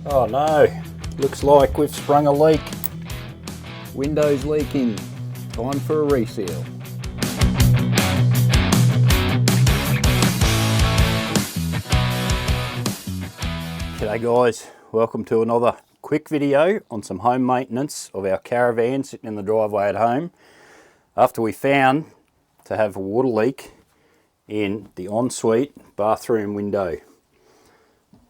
Oh no, looks like we've sprung a leak. Windows leaking, time for a reseal. G'day guys, welcome to another quick video on some home maintenance of our caravan sitting in the driveway at home after we found to have a water leak in the ensuite bathroom window.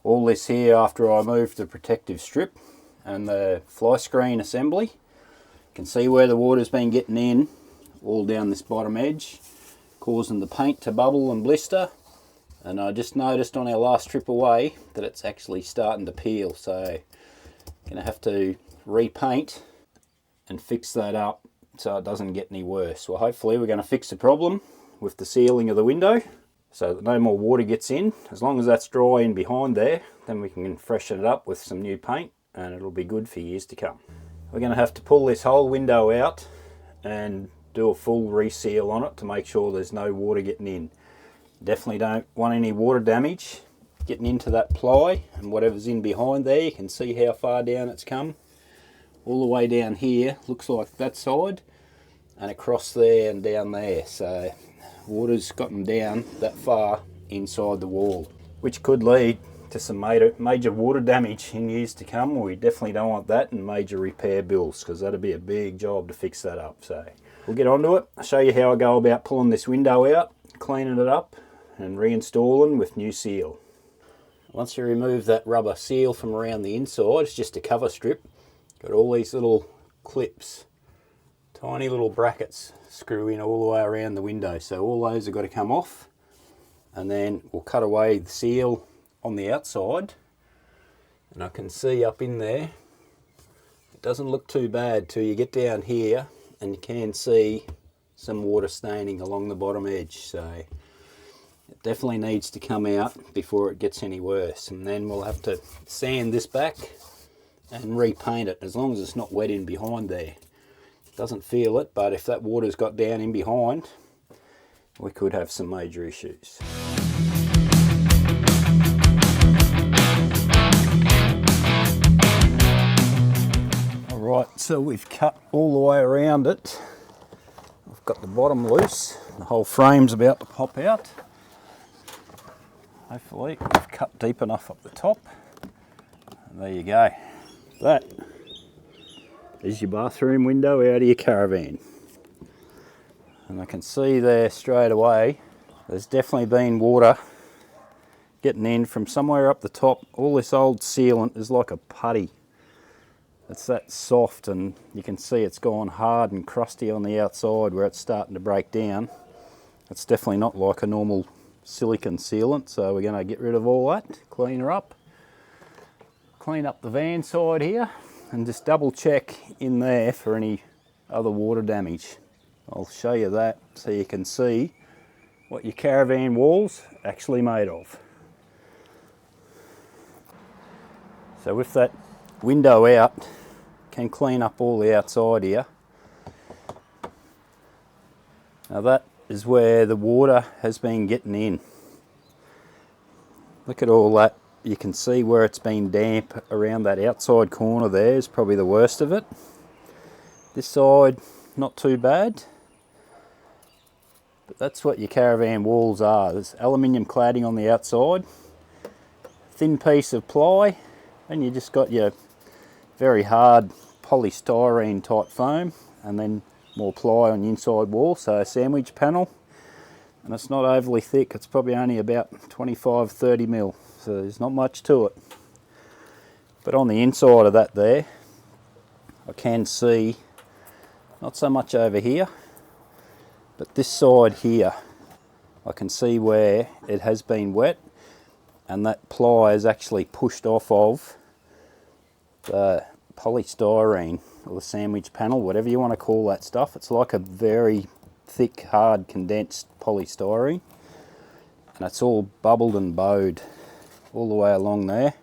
All this here after I moved the protective strip and the fly screen assembly. You can see where the water's been getting in, all down this bottom edge, causing the paint to bubble and blister. And I just noticed on our last trip away that it's actually starting to peel, so I'm going to have to repaint and fix that up so it doesn't get any worse. Well, hopefully we're going to fix the problem with the sealing of the window so that no more water gets in. As long as that's dry in behind there, then we can freshen it up with some new paint and it'll be good for years to come. We're going to have to pull this whole window out and do a full reseal on it to make sure there's no water getting in. Definitely don't want any water damage getting into that ply and whatever's in behind there. You can see how far down it's come. All the way down here, looks like that side, and across there and down there. So water's gotten down that far inside the wall, which could lead to some major water damage in years to come. We definitely don't want that, and major repair bills, because that'd be a big job to fix that up. So we'll get onto it. I'll show you how I go about pulling this window out, cleaning it up and reinstalling with new seal. Once you remove that rubber seal from around the inside, it's just a cover strip. Got all these little clips, tiny little brackets screw in all the way around the window, so all those have got to come off, and then we'll cut away the seal on the outside. And I can see up in there it doesn't look too bad till you get down here and you can see some water staining along the bottom edge, so it definitely needs to come out before it gets any worse. And then we'll have to sand this back and repaint it, as long as it's not wet in behind there. Doesn't feel it, but if that water's got down in behind, we could have some major issues. Alright, so we've cut all the way around it. I've got the bottom loose, the whole frame's about to pop out. Hopefully we've cut deep enough up the top. And there you go. That is your bathroom window out of your caravan. And I can see there straight away there's definitely been water getting in from somewhere up the top. All this old sealant is like a putty. It's that soft, and you can see it's gone hard and crusty on the outside where it's starting to break down. It's definitely not like a normal silicone sealant, so we're going to get rid of all that, clean her up, clean up the van side here, and just double check in there for any other water damage. I'll show you that so you can see what your caravan wall's actually made of. So with that window out, can clean up all the outside here. Now that is where the water has been getting in. Look at all that. You can see where it's been damp around that outside corner there is probably the worst of it. This side, not too bad. But that's what your caravan walls are. There's aluminium cladding on the outside, thin piece of ply, and you just got your very hard polystyrene type foam, and then more ply on the inside wall, so a sandwich panel. And it's not overly thick, it's probably only about 25-30 mil, so there's not much to it. But on the inside of that there, I can see, not so much over here, but this side here, I can see where it has been wet, and that ply is actually pushed off of the polystyrene, or the sandwich panel, whatever you want to call that stuff. It's like a very thick, hard, condensed polystyrene, and it's all bubbled and bowed all the way along there.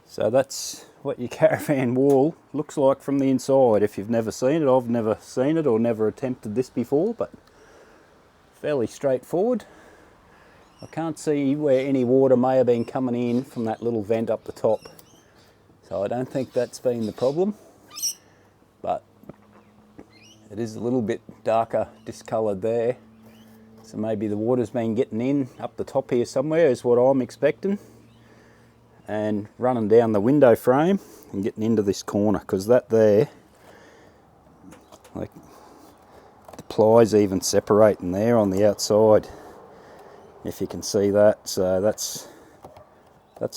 So that's what your caravan wall looks like from the inside. If you've never seen it, I've never seen it or never attempted this before, but fairly straightforward. I can't see where any water may have been coming in from that little vent up the top. So I don't think that's been the problem, but it is a little bit darker discoloured there. So maybe the water's been getting in up the top here somewhere is what I'm expecting, and running down the window frame and getting into this corner, because that there, like, the plies even separating there on the outside, if you can see that. So that's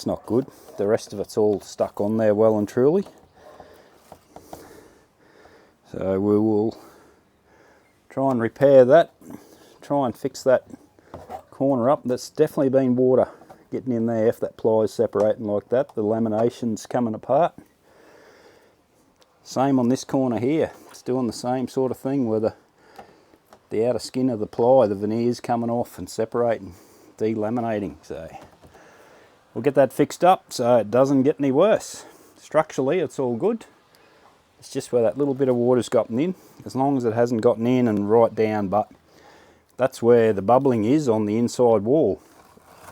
not good. The rest of it's all stuck on there well and truly. So we will try and repair that, try and fix that corner up. That's definitely been water getting in there if that ply is separating like that. The lamination's coming apart. Same on this corner here. It's doing the same sort of thing where the outer skin of the ply, the veneer's coming off and separating, delaminating. So we'll get that fixed up so it doesn't get any worse. Structurally it's all good. It's just where that little bit of water's gotten in, as long as it hasn't gotten in and right down, but that's where the bubbling is on the inside wall.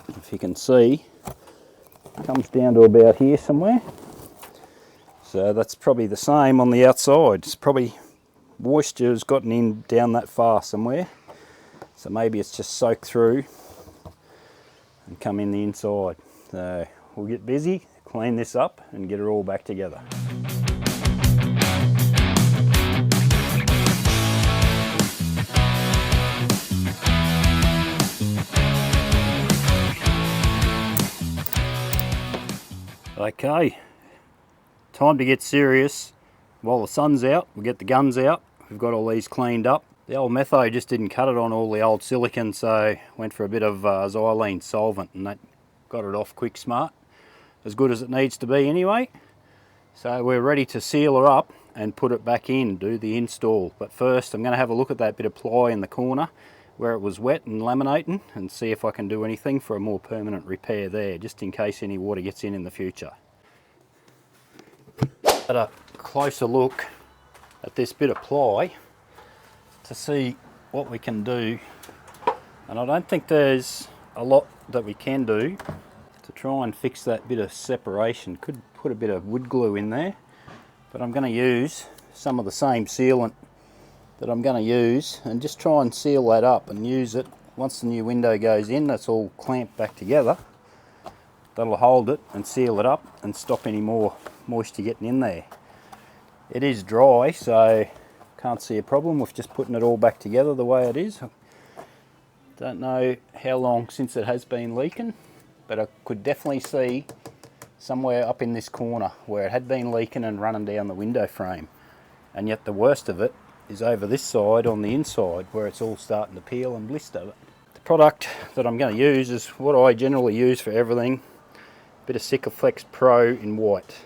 If you can see, it comes down to about here somewhere. So that's probably the same on the outside. It's probably moisture has gotten in down that far somewhere. So maybe it's just soaked through and come in the inside. So we'll get busy, clean this up and get it all back together. Okay, time to get serious. While the sun's out, we'll get the guns out. We've got all these cleaned up. The old metho just didn't cut it on all the old silicon, so went for a bit of xylene solvent, and that got it off quick smart. As good as it needs to be anyway. So we're ready to seal her up and put it back in, do the install. But first I'm going to have a look at that bit of ply in the corner where it was wet and laminating, and see if I can do anything for a more permanent repair there, just in case any water gets in the future. At a closer look at this bit of ply to see what we can do, and I don't think there's a lot that we can do to try and fix that bit of separation. Could put a bit of wood glue in there, but I'm going to use some of the same sealant that I'm going to use and just try and seal that up and use it once the new window goes in. That's all clamped back together. That'll hold it and seal it up and stop any more moisture getting in there. It is dry, so can't see a problem with just putting it all back together the way it is. Don't know how long since it has been leaking, but I could definitely see somewhere up in this corner where it had been leaking and running down the window frame. And yet the worst of it is over this side on the inside where it's all starting to peel and blister. The product that I'm going to use is what I generally use for everything. A bit of Sikaflex Pro in white.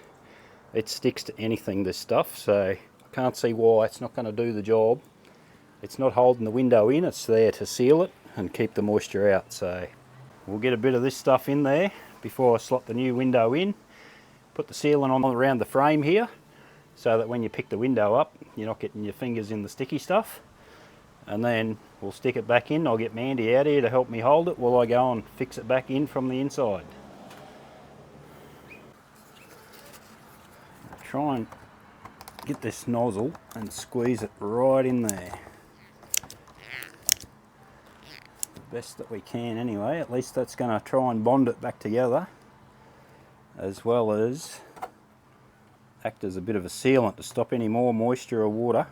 It sticks to anything, this stuff, so I can't see why it's not going to do the job. It's not holding the window in, it's there to seal it and keep the moisture out. So we'll get a bit of this stuff in there before I slot the new window in. Put the sealant on around the frame here, so that when you pick the window up, you're not getting your fingers in the sticky stuff. And then we'll stick it back in. I'll get Mandy out here to help me hold it while I go and fix it back in from the inside. Try and get this nozzle and squeeze it right in there. Best that we can anyway. At least that's going to try and bond it back together, as well as act as a bit of a sealant to stop any more moisture or water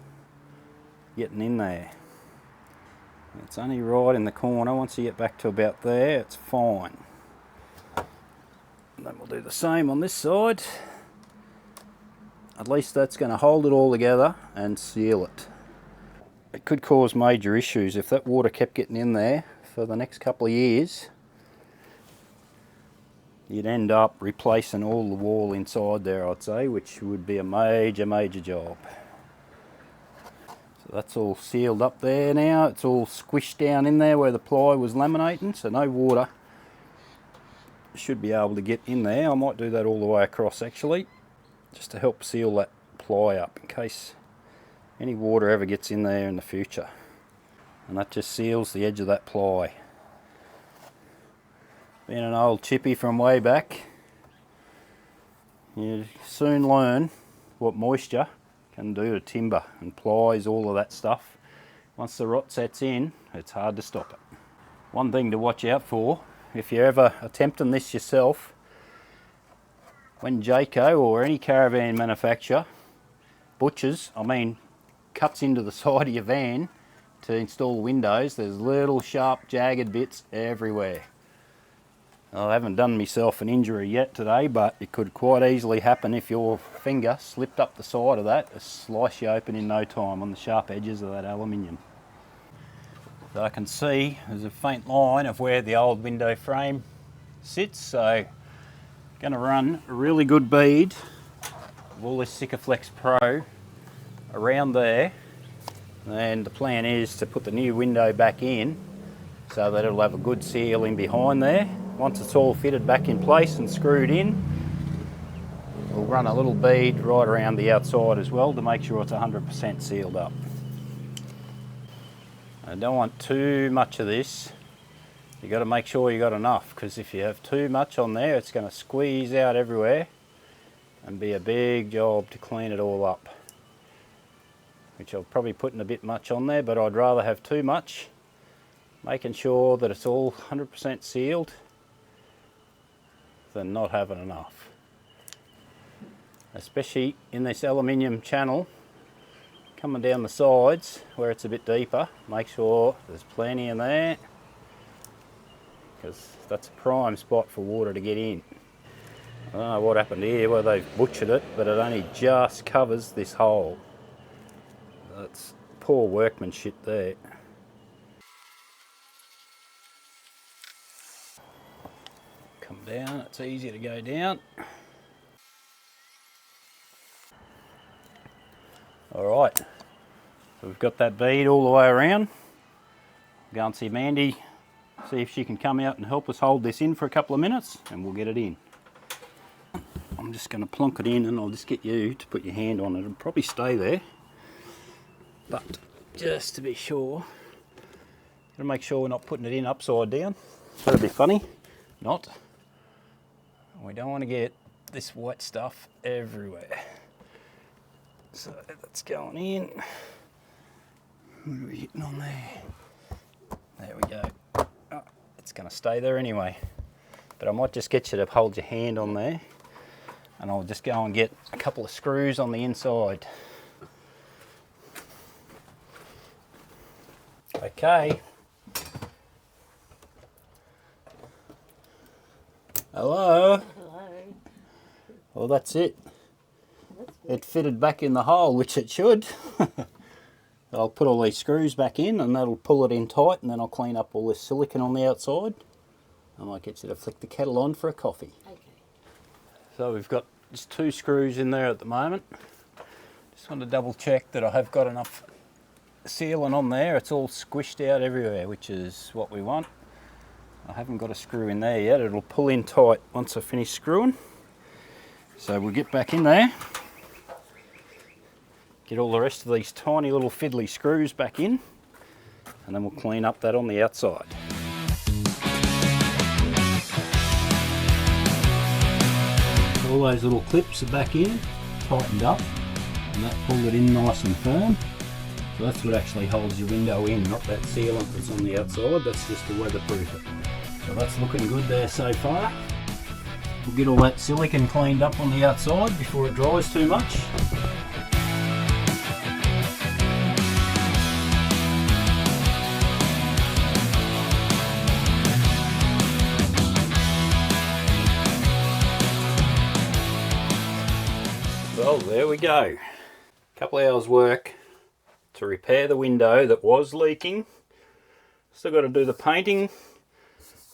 getting in there. It's only right in the corner. Once you get back to about there, it's fine. And then we'll do the same on this side. At least that's going to hold it all together and seal it. It could cause major issues if that water kept getting in there for the next couple of years. You'd end up replacing all the wall inside there, I'd say, which would be a major job. So that's all sealed up there now. It's all squished down in there where the ply was laminating, so no water should be able to get in there. I might do that all the way across actually, just to help seal that ply up in case any water ever gets in there in the future. And that just seals the edge of that ply. Being an old chippy from way back, you soon learn what moisture can do to timber and plies, all of that stuff. Once the rot sets in, it's hard to stop it. One thing to watch out for, if you're ever attempting this yourself, when Jayco or any caravan manufacturer cuts into the side of your van to install windows, there's little sharp jagged bits everywhere. I haven't done myself an injury yet today, but it could quite easily happen if your finger slipped up the side of that. It'll slice you open in no time on the sharp edges of that aluminium. So I can see there's a faint line of where the old window frame sits, so I'm going to run a really good bead of all this Sikaflex Pro around there, and the plan is to put the new window back in so that it'll have a good seal in behind there. Once it's all fitted back in place and screwed in, we'll run a little bead right around the outside as well to make sure it's 100% sealed up. I don't want too much of this. You've got to make sure you got enough, because if you have too much on there, it's going to squeeze out everywhere and be a big job to clean it all up. Which I'll probably putting a bit much on there, but I'd rather have too much, making sure that it's all 100% sealed, than not having enough. Especially in this aluminium channel coming down the sides where it's a bit deeper, make sure there's plenty in there, because that's a prime spot for water to get in. I don't know what happened here where they've butchered it, but it only just covers this hole. That's poor workmanship there. Come down, it's easier to go down. Alright, so we've got that bead all the way around. Go and see Mandy, see if she can come out and help us hold this in for a couple of minutes, and we'll get it in. I'm just going to plonk it in, and I'll just get you to put your hand on it. It'll probably stay there, but just to be sure, gotta make sure we're not putting it in upside down. That'd be funny. Not. We don't want to get this white stuff everywhere. So that's going in. What are we hitting on there? There we go. Oh, it's going to stay there anyway. But I might just get you to hold your hand on there, and I'll just go and get a couple of screws on the inside. Okay. Hello. Hello. Well, that's it. It fitted back in the hole, which it should. I'll put all these screws back in, and that'll pull it in tight, and then I'll clean up all this silicone on the outside. I might get you to flick the kettle on for a coffee. Okay. So we've got just 2 screws in there at the moment. Just want to double check that I have got enough sealing on there. It's all squished out everywhere, which is what we want. I haven't got a screw in there yet. It'll pull in tight once I finish screwing. So we'll get back in there, get all the rest of these tiny little fiddly screws back in, and then we'll clean up that on the outside. All those little clips are back in, tightened up, and that pulled it in nice and firm. So that's what actually holds your window in, not that sealant that's on the outside. That's just to weatherproof it. So that's looking good there so far. We'll get all that silicone cleaned up on the outside before it dries too much. Well, there we go. A couple of hours work to repair the window that was leaking. Still got to do the painting,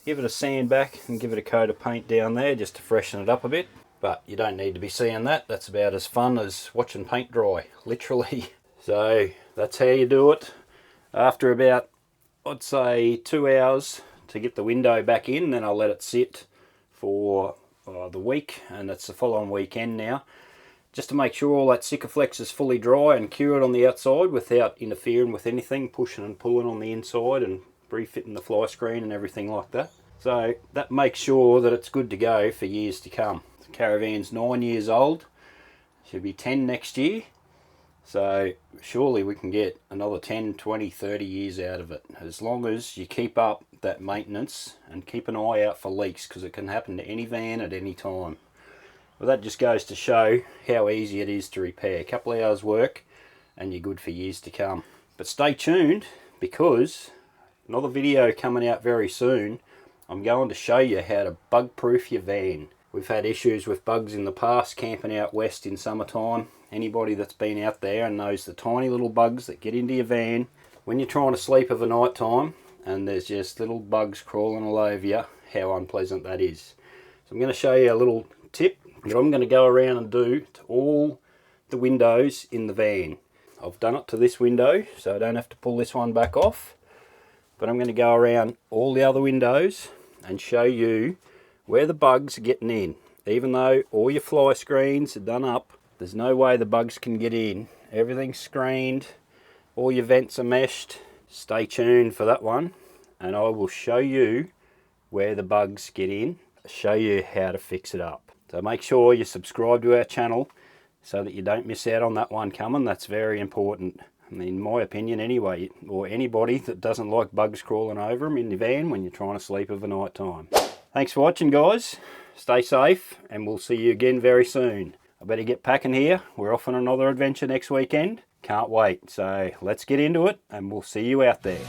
give it a sand back and give it a coat of paint down there just to freshen it up a bit. But you don't need to be seeing that. That's about as fun as watching paint dry, literally. So that's how you do it. After about, I'd say 2 hours to get the window back in, then I'll let it sit for the week, and it's the following weekend now, just to make sure all that Sikaflex is fully dry and cured on the outside without interfering with anything, pushing and pulling on the inside and refitting the fly screen and everything like that. So that makes sure that it's good to go for years to come. The caravan's 9 years old, should be 10 next year. So surely we can get another 10, 20, 30 years out of it, as long as you keep up that maintenance and keep an eye out for leaks, because it can happen to any van at any time. Well, that just goes to show how easy it is to repair. A couple of hours work and you're good for years to come. But stay tuned, because another video coming out very soon, I'm going to show you how to bug proof your van. We've had issues with bugs in the past camping out west in summertime. Anybody that's been out there and knows the tiny little bugs that get into your van when you're trying to sleep of a night time, and there's just little bugs crawling all over you, how unpleasant that is. So I'm going to show you a little tip that I'm going to go around and do to all the windows in the van. I've done it to this window, so I don't have to pull this one back off, but I'm going to go around all the other windows and show you where the bugs are getting in. Even though all your fly screens are done up, there's no way the bugs can get in. Everything's screened, all your vents are meshed. Stay tuned for that one, and I will show you where the bugs get in, show you how to fix it up. So make sure you subscribe to our channel so that you don't miss out on that one coming. That's very important, in my opinion anyway, or anybody that doesn't like bugs crawling over them in your van when you're trying to sleep of a night time. Thanks for watching, guys. Stay safe, and we'll see you again very soon. I better get packing here. We're off on another adventure next weekend. Can't wait. So let's get into it, and we'll see you out there.